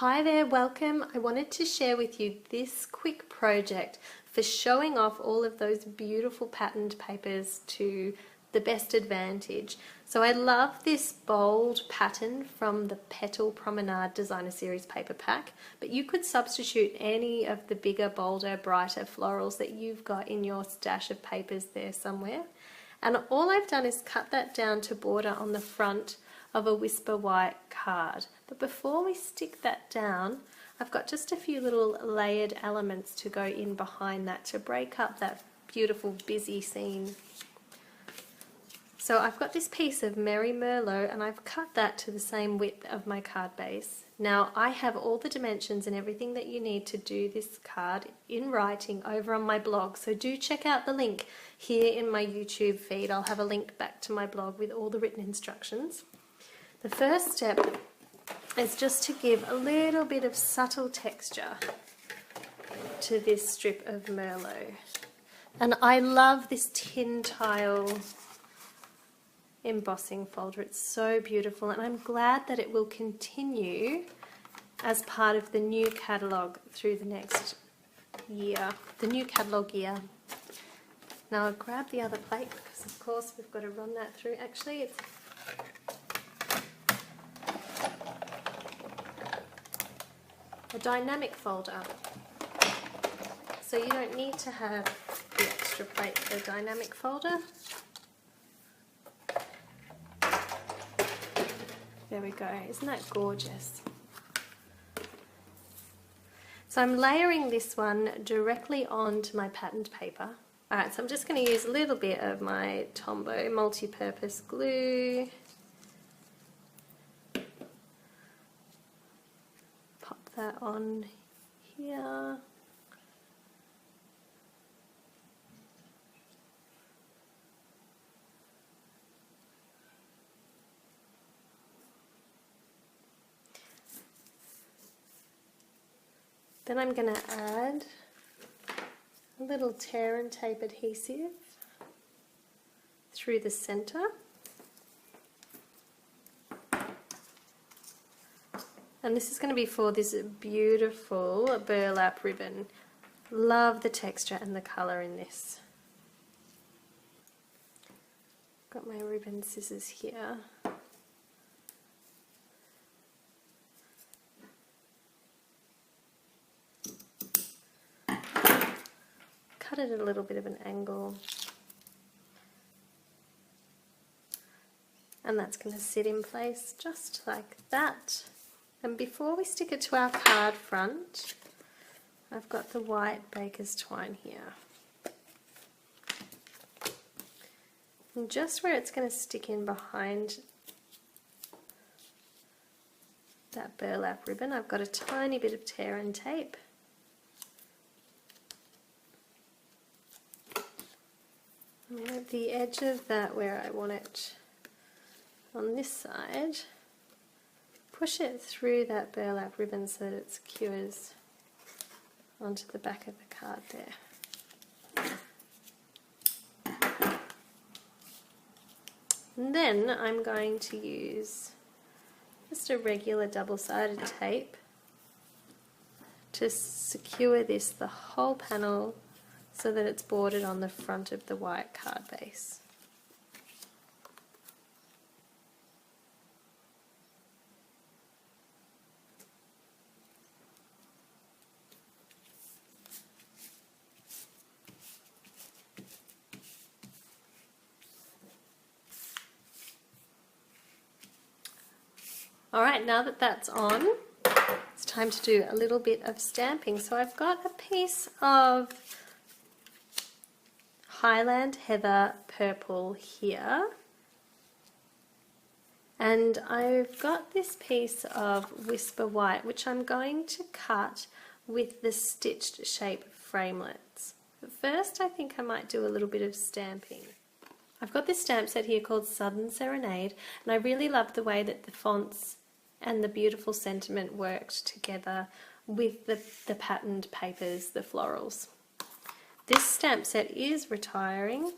Hi there, welcome. I wanted to share with you this quick project for showing off all of those beautiful patterned papers to the best advantage. So I love this bold pattern from the Petal Promenade Designer Series paper pack, but you could substitute any of the bigger, bolder, brighter florals that you've got in your stash of papers there somewhere. And all I've done is cut that down to border on the front of a Whisper White card. But before we stick that down, I've got just a few little layered elements to go in behind that to break up that beautiful busy scene. So I've got this piece of Merry Merlot and I've cut that to the same width of my card base. Now I have all the dimensions and everything that you need to do this card in writing over on my blog, so do check out the link here in my YouTube feed. I'll have a link back to my blog with all the written instructions. The first step is just to give a little bit of subtle texture to this strip of Merlot. And I love this tin tile embossing folder. It's so beautiful, and I'm glad that it will continue as part of the new catalogue through the next year, the new catalogue year. Now I'll grab the other plate because of course we've got to run that through. Actually, it's a dynamic folder, so you don't need to have the extra plate for a dynamic folder. There we go, isn't that gorgeous? So I'm layering this one directly onto my patterned paper. Alright, so I'm just going to use a little bit of my Tombow multi-purpose glue. That on here. Then I'm going to add a little tear and tape adhesive through the center. And this is going to be for this beautiful burlap ribbon. Love the texture and the colour in this. Got my ribbon scissors here. Cut it at a little bit of an angle. And that's going to sit in place just like that. And before we stick it to our card front, I've got the white baker's twine here. And just where it's going to stick in behind that burlap ribbon, I've got a tiny bit of tear and tape. And at the edge of that where I want it on this side, push it through that burlap ribbon so that it secures onto the back of the card there. And then I'm going to use just a regular double-sided tape to secure this the whole panel so that it's bordered on the front of the white card base. Alright, now that that's on, it's time to do a little bit of stamping. So I've got a piece of Highland Heather Purple here, and I've got this piece of Whisper White which I'm going to cut with the stitched shape framelits. But first I think I might do a little bit of stamping. I've got this stamp set here called Southern Serenade, and I really love the way that the fonts and the beautiful sentiment worked together with the patterned papers, the florals. This stamp set is retiring,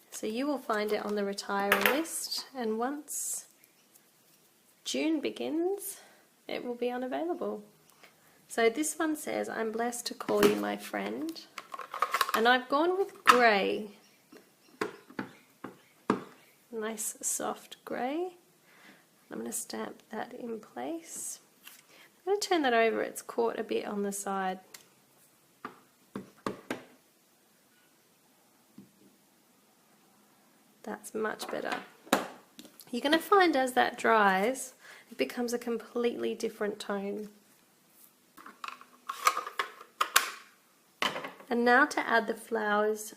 so you will find it on the retiring list, and once June begins, it will be unavailable. So this one says, I'm blessed to call you my friend. And I've gone with grey. Nice soft grey. I'm going to stamp that in place. I'm going to turn that over, it's caught a bit on the side. That's much better. You're going to find as that dries, it becomes a completely different tone. And now to add the flowers.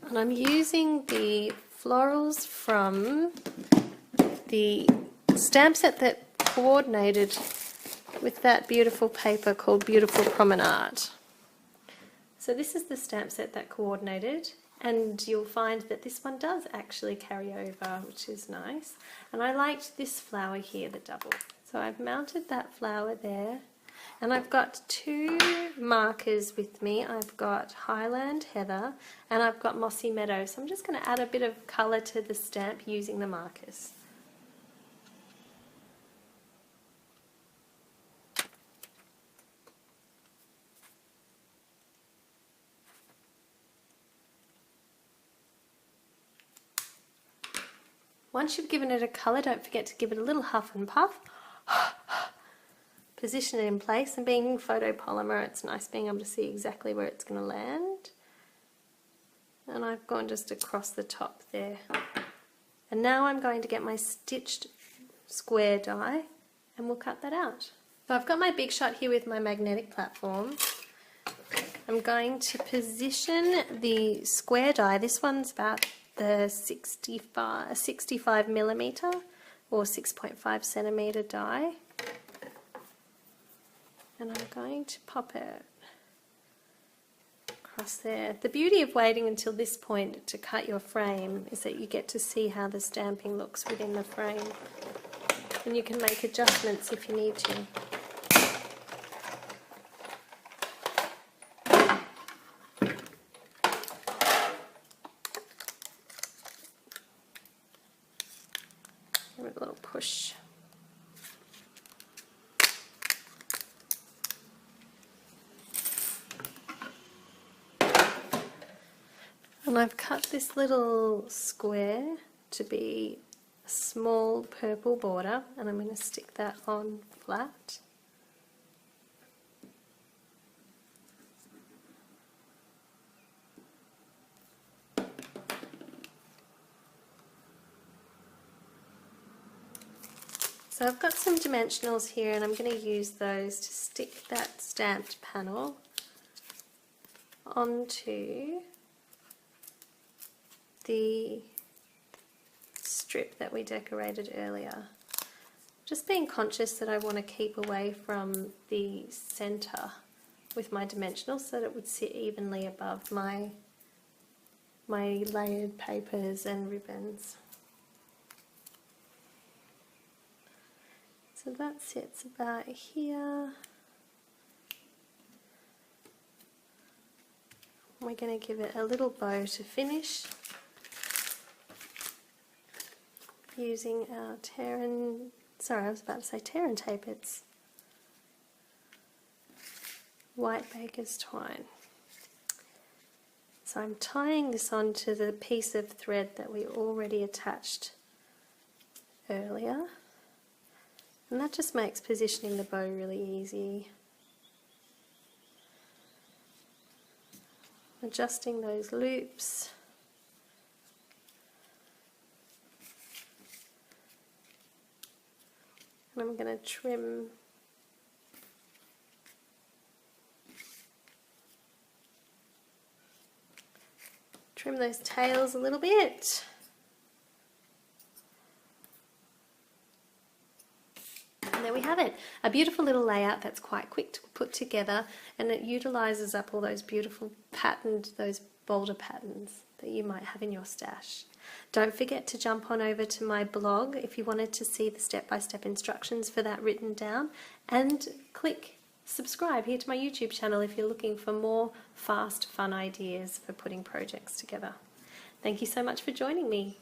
And I'm using the florals from the stamp set that coordinated with that beautiful paper called Beautiful Promenade. So this is the stamp set that coordinated, and you'll find that this one does actually carry over, which is nice. And I liked this flower here, the double. So I've mounted that flower there, and I've got two markers with me. I've got Highland Heather and I've got Mossy Meadow. So I'm just going to add a bit of colour to the stamp using the markers. Once you've given it a colour, don't forget to give it a little huff and puff. Position it in place, and being photopolymer, it's nice being able to see exactly where it's going to land. And I've gone just across the top there. And now I'm going to get my stitched square die, and we'll cut that out. So I've got my Big Shot here with my magnetic platform. I'm going to position the square die. This one's about the 65 millimeter or 6.5 centimeter die, and I'm going to pop it across there. The beauty of waiting until this point to cut your frame is that you get to see how the stamping looks within the frame, and you can make adjustments if you need to. Give it a little push. And I've cut this little square to be a small purple border, and I'm going to stick that on flat. So I've got some dimensionals here, and I'm going to use those to stick that stamped panel onto the strip that we decorated earlier. Just being conscious that I want to keep away from the center with my dimensionals so that it would sit evenly above my layered papers and ribbons. So that sits about here. We're going to give it a little bow to finish using our tear and tape, it's white baker's twine. So I'm tying this onto the piece of thread that we already attached earlier. And that just makes positioning the bow really easy. Adjusting those loops. And I'm going to trim those tails a little bit. And there we have it, a beautiful little layout that's quite quick to put together, and it utilises up all those beautiful those boulder patterns that you might have in your stash. Don't forget to jump on over to my blog if you wanted to see the step-by-step instructions for that written down, and click subscribe here to my YouTube channel if you're looking for more fast, fun ideas for putting projects together. Thank you so much for joining me.